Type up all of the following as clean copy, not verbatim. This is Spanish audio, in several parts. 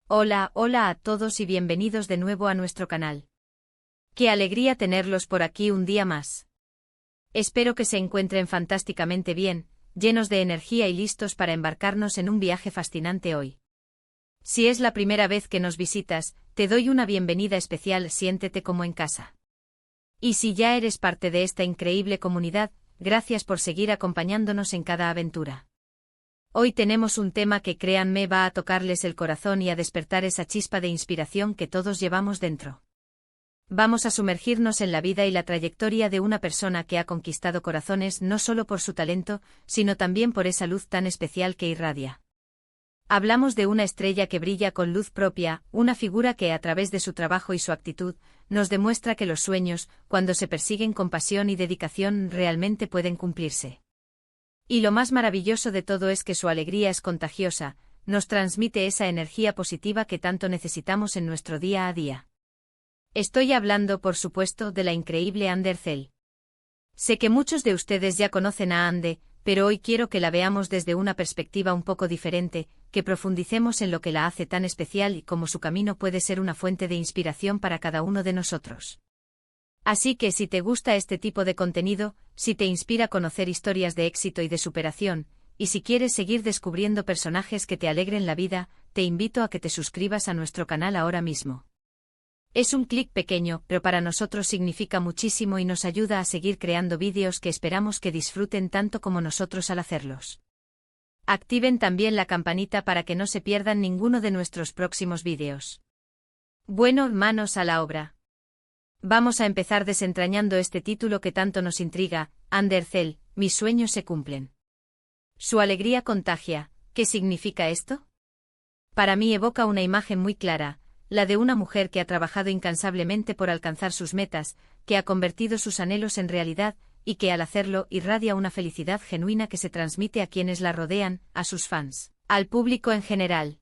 Hola, hola a todos y bienvenidos de nuevo a nuestro canal. Qué alegría tenerlos por aquí un día más. Espero que se encuentren fantásticamente bien, llenos de energía y listos para embarcarnos en un viaje fascinante hoy. Si es la primera vez que nos visitas, te doy una bienvenida especial, siéntete como en casa. Y si ya eres parte de esta increíble comunidad, gracias por seguir acompañándonos en cada aventura. Hoy tenemos un tema que créanme va a tocarles el corazón y a despertar esa chispa de inspiración que todos llevamos dentro. Vamos a sumergirnos en la vida y la trayectoria de una persona que ha conquistado corazones no solo por su talento, sino también por esa luz tan especial que irradia. Hablamos de una estrella que brilla con luz propia, una figura que a través de su trabajo y su actitud, nos demuestra que los sueños, cuando se persiguen con pasión y dedicación, realmente pueden cumplirse. Y lo más maravilloso de todo es que su alegría es contagiosa, nos transmite esa energía positiva que tanto necesitamos en nuestro día a día. Estoy hablando, por supuesto, de la increíble Ande Erçel. Sé que muchos de ustedes ya conocen a Ande, pero hoy quiero que la veamos desde una perspectiva un poco diferente, que profundicemos en lo que la hace tan especial y cómo su camino puede ser una fuente de inspiración para cada uno de nosotros. Así que si te gusta este tipo de contenido, si te inspira conocer historias de éxito y de superación, y si quieres seguir descubriendo personajes que te alegren la vida, te invito a que te suscribas a nuestro canal ahora mismo. Es un clic pequeño, pero para nosotros significa muchísimo y nos ayuda a seguir creando vídeos que esperamos que disfruten tanto como nosotros al hacerlos. Activen también la campanita para que no se pierdan ninguno de nuestros próximos vídeos. Bueno, manos a la obra. Vamos a empezar desentrañando este título que tanto nos intriga, Ande Erçel, mis sueños se cumplen. Su alegría contagia, ¿qué significa esto? Para mí evoca una imagen muy clara, la de una mujer que ha trabajado incansablemente por alcanzar sus metas, que ha convertido sus anhelos en realidad, y que al hacerlo irradia una felicidad genuina que se transmite a quienes la rodean, a sus fans, al público en general.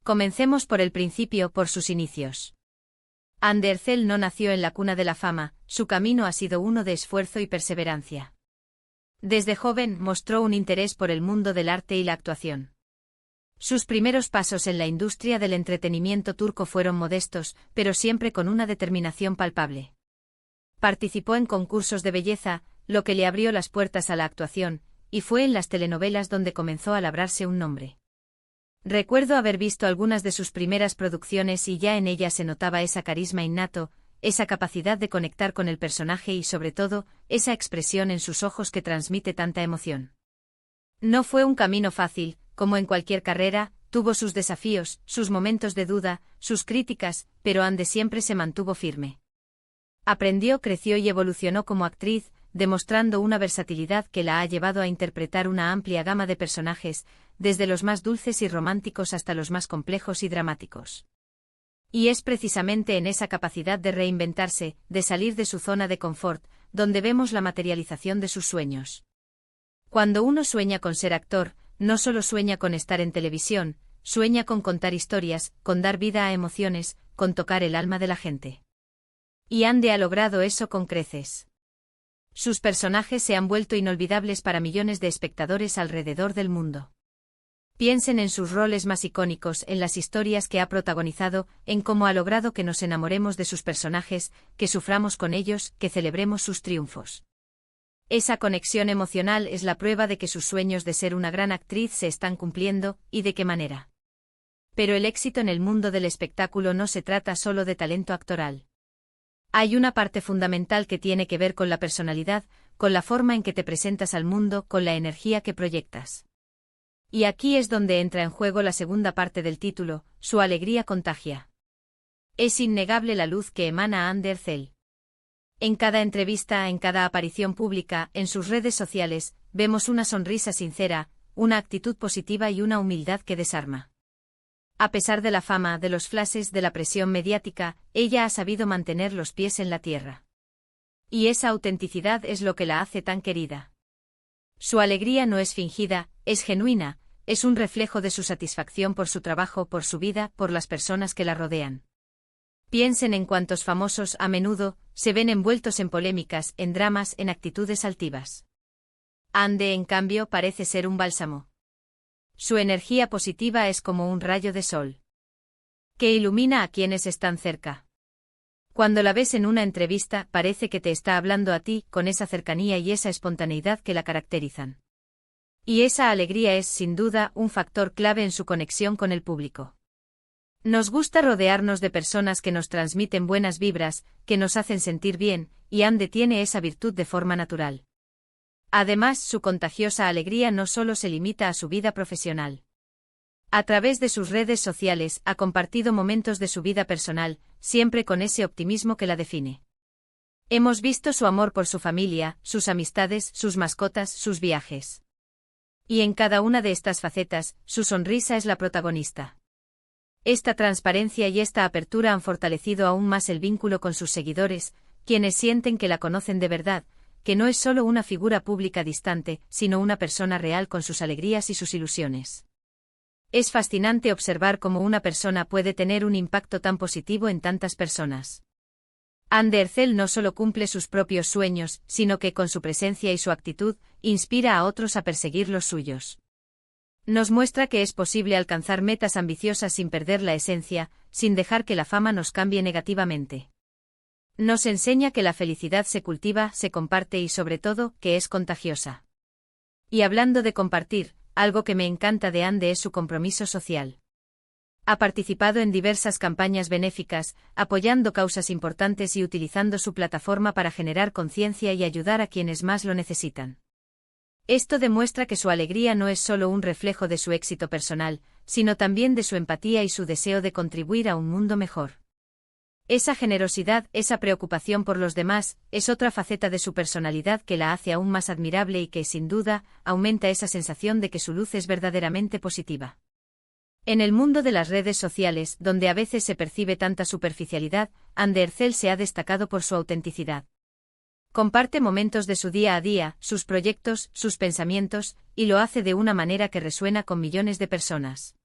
Comencemos por el principio, por sus inicios. Ande Erçel no nació en la cuna de la fama, su camino ha sido uno de esfuerzo y perseverancia. Desde joven mostró un interés por el mundo del arte y la actuación. Sus primeros pasos en la industria del entretenimiento turco fueron modestos, pero siempre con una determinación palpable. Participó en concursos de belleza, lo que le abrió las puertas a la actuación, y fue en las telenovelas donde comenzó a labrarse un nombre. Recuerdo haber visto algunas de sus primeras producciones y ya en ellas se notaba esa carisma innato, esa capacidad de conectar con el personaje y sobre todo, esa expresión en sus ojos que transmite tanta emoción. No fue un camino fácil, como en cualquier carrera, tuvo sus desafíos, sus momentos de duda, sus críticas, pero Ande siempre se mantuvo firme. Aprendió, creció y evolucionó como actriz, demostrando una versatilidad que la ha llevado a interpretar una amplia gama de personajes, desde los más dulces y románticos hasta los más complejos y dramáticos. Y es precisamente en esa capacidad de reinventarse, de salir de su zona de confort, donde vemos la materialización de sus sueños. Cuando uno sueña con ser actor, no solo sueña con estar en televisión, sueña con contar historias, con dar vida a emociones, con tocar el alma de la gente. Y Ande ha logrado eso con creces. Sus personajes se han vuelto inolvidables para millones de espectadores alrededor del mundo. Piensen en sus roles más icónicos, en las historias que ha protagonizado, en cómo ha logrado que nos enamoremos de sus personajes, que suframos con ellos, que celebremos sus triunfos. Esa conexión emocional es la prueba de que sus sueños de ser una gran actriz se están cumpliendo, y de qué manera. Pero el éxito en el mundo del espectáculo no se trata solo de talento actoral. Hay una parte fundamental que tiene que ver con la personalidad, con la forma en que te presentas al mundo, con la energía que proyectas. Y aquí es donde entra en juego la segunda parte del título, su alegría contagia. Es innegable la luz que emana Ande Erçel. En cada entrevista, en cada aparición pública, en sus redes sociales, vemos una sonrisa sincera, una actitud positiva y una humildad que desarma. A pesar de la fama, de los flashes, de la presión mediática, ella ha sabido mantener los pies en la tierra. Y esa autenticidad es lo que la hace tan querida. Su alegría no es fingida, es genuina, es un reflejo de su satisfacción por su trabajo, por su vida, por las personas que la rodean. Piensen en cuántos famosos, a menudo, se ven envueltos en polémicas, en dramas, en actitudes altivas. Ande, en cambio, parece ser un bálsamo. Su energía positiva es como un rayo de sol. que ilumina a quienes están cerca. Cuando la ves en una entrevista, parece que te está hablando a ti, con esa cercanía y esa espontaneidad que la caracterizan. Y esa alegría es, sin duda, un factor clave en su conexión con el público. Nos gusta rodearnos de personas que nos transmiten buenas vibras, que nos hacen sentir bien, y Ande tiene esa virtud de forma natural. Además, su contagiosa alegría no solo se limita a su vida profesional. A través de sus redes sociales ha compartido momentos de su vida personal, siempre con ese optimismo que la define. Hemos visto su amor por su familia, sus amistades, sus mascotas, sus viajes. Y en cada una de estas facetas, su sonrisa es la protagonista. Esta transparencia y esta apertura han fortalecido aún más el vínculo con sus seguidores, quienes sienten que la conocen de verdad, que no es solo una figura pública distante, sino una persona real con sus alegrías y sus ilusiones. Es fascinante observar cómo una persona puede tener un impacto tan positivo en tantas personas. Ande Ercel no solo cumple sus propios sueños, sino que con su presencia y su actitud, inspira a otros a perseguir los suyos. Nos muestra que es posible alcanzar metas ambiciosas sin perder la esencia, sin dejar que la fama nos cambie negativamente. Nos enseña que la felicidad se cultiva, se comparte y sobre todo, que es contagiosa. Y hablando de compartir, algo que me encanta de Ande es su compromiso social. Ha participado en diversas campañas benéficas, apoyando causas importantes y utilizando su plataforma para generar conciencia y ayudar a quienes más lo necesitan. Esto demuestra que su alegría no es solo un reflejo de su éxito personal, sino también de su empatía y su deseo de contribuir a un mundo mejor. Esa generosidad, esa preocupación por los demás, es otra faceta de su personalidad que la hace aún más admirable y que, sin duda, aumenta esa sensación de que su luz es verdaderamente positiva. En el mundo de las redes sociales, donde a veces se percibe tanta superficialidad, Ande Ercel se ha destacado por su autenticidad. Comparte momentos de su día a día, sus proyectos, sus pensamientos, y lo hace de una manera que resuena con millones de personas.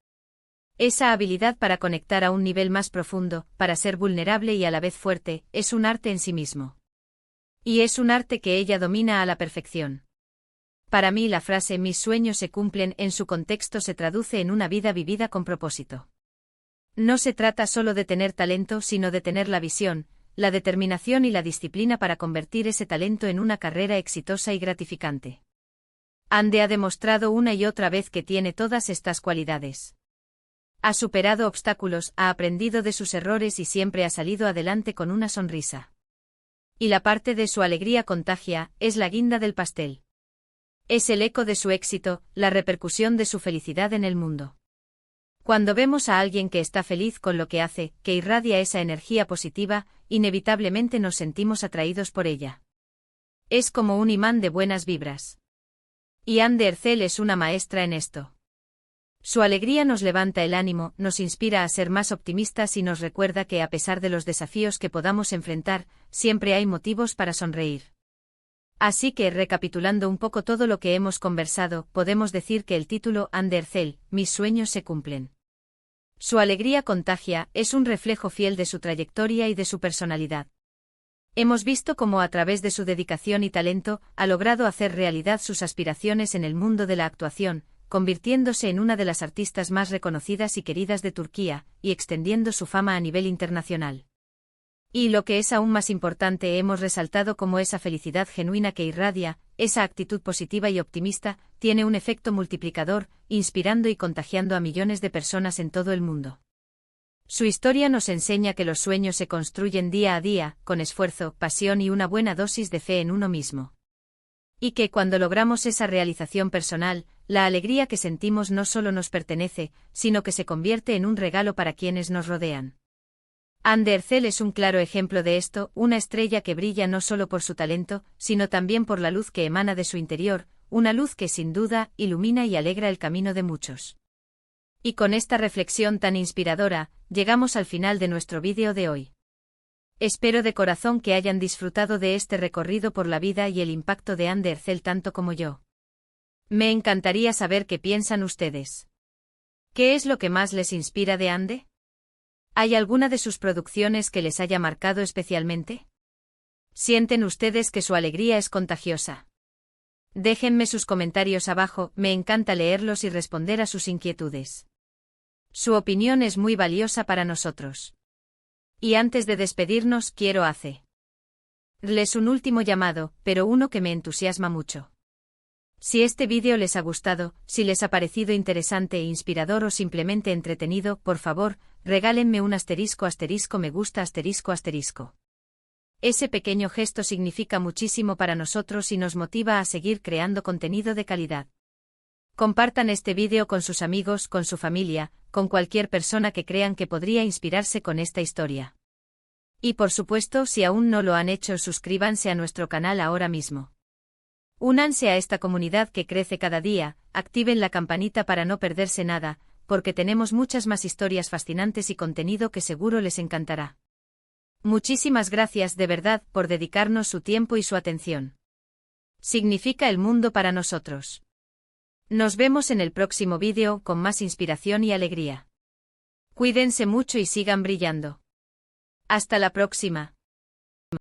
Esa habilidad para conectar a un nivel más profundo, para ser vulnerable y a la vez fuerte, es un arte en sí mismo. Y es un arte que ella domina a la perfección. Para mí la frase "mis sueños se cumplen" en su contexto se traduce en una vida vivida con propósito. No se trata solo de tener talento, sino de tener la visión, la determinación y la disciplina para convertir ese talento en una carrera exitosa y gratificante. Ande ha demostrado una y otra vez que tiene todas estas cualidades. Ha superado obstáculos, ha aprendido de sus errores y siempre ha salido adelante con una sonrisa. Y la parte de su alegría contagia, es la guinda del pastel. Es el eco de su éxito, la repercusión de su felicidad en el mundo. Cuando vemos a alguien que está feliz con lo que hace, que irradia esa energía positiva, inevitablemente nos sentimos atraídos por ella. Es como un imán de buenas vibras. Y Ande Ercel es una maestra en esto. Su alegría nos levanta el ánimo, nos inspira a ser más optimistas y nos recuerda que a pesar de los desafíos que podamos enfrentar, siempre hay motivos para sonreír. Así que, recapitulando un poco todo lo que hemos conversado, podemos decir que el título Ande Ercel, mis sueños se cumplen. Su alegría contagia, es un reflejo fiel de su trayectoria y de su personalidad. Hemos visto cómo a través de su dedicación y talento, ha logrado hacer realidad sus aspiraciones en el mundo de la actuación, convirtiéndose en una de las artistas más reconocidas y queridas de Turquía, y extendiendo su fama a nivel internacional. Y lo que es aún más importante, hemos resaltado cómo esa felicidad genuina que irradia, esa actitud positiva y optimista, tiene un efecto multiplicador, inspirando y contagiando a millones de personas en todo el mundo. Su historia nos enseña que los sueños se construyen día a día, con esfuerzo, pasión y una buena dosis de fe en uno mismo. Y que cuando logramos esa realización personal, la alegría que sentimos no solo nos pertenece, sino que se convierte en un regalo para quienes nos rodean. Ande Ercel es un claro ejemplo de esto, una estrella que brilla no solo por su talento, sino también por la luz que emana de su interior, una luz que sin duda ilumina y alegra el camino de muchos. Y con esta reflexión tan inspiradora, llegamos al final de nuestro vídeo de hoy. Espero de corazón que hayan disfrutado de este recorrido por la vida y el impacto de Ande Ercel tanto como yo. Me encantaría saber qué piensan ustedes. ¿Qué es lo que más les inspira de Ande? ¿Hay alguna de sus producciones que les haya marcado especialmente? ¿Sienten ustedes que su alegría es contagiosa? Déjenme sus comentarios abajo, me encanta leerlos y responder a sus inquietudes. Su opinión es muy valiosa para nosotros. Y antes de despedirnos quiero hacerles un último llamado, pero uno que me entusiasma mucho. Si este vídeo les ha gustado, si les ha parecido interesante e inspirador o simplemente entretenido, por favor, regálenme un *** me gusta ***. Ese pequeño gesto significa muchísimo para nosotros y nos motiva a seguir creando contenido de calidad. Compartan este vídeo con sus amigos, con su familia, con cualquier persona que crean que podría inspirarse con esta historia. Y por supuesto, si aún no lo han hecho, suscríbanse a nuestro canal ahora mismo. Únanse a esta comunidad que crece cada día, activen la campanita para no perderse nada, porque tenemos muchas más historias fascinantes y contenido que seguro les encantará. Muchísimas gracias de verdad por dedicarnos su tiempo y su atención. Significa el mundo para nosotros. Nos vemos en el próximo vídeo con más inspiración y alegría. Cuídense mucho y sigan brillando. Hasta la próxima.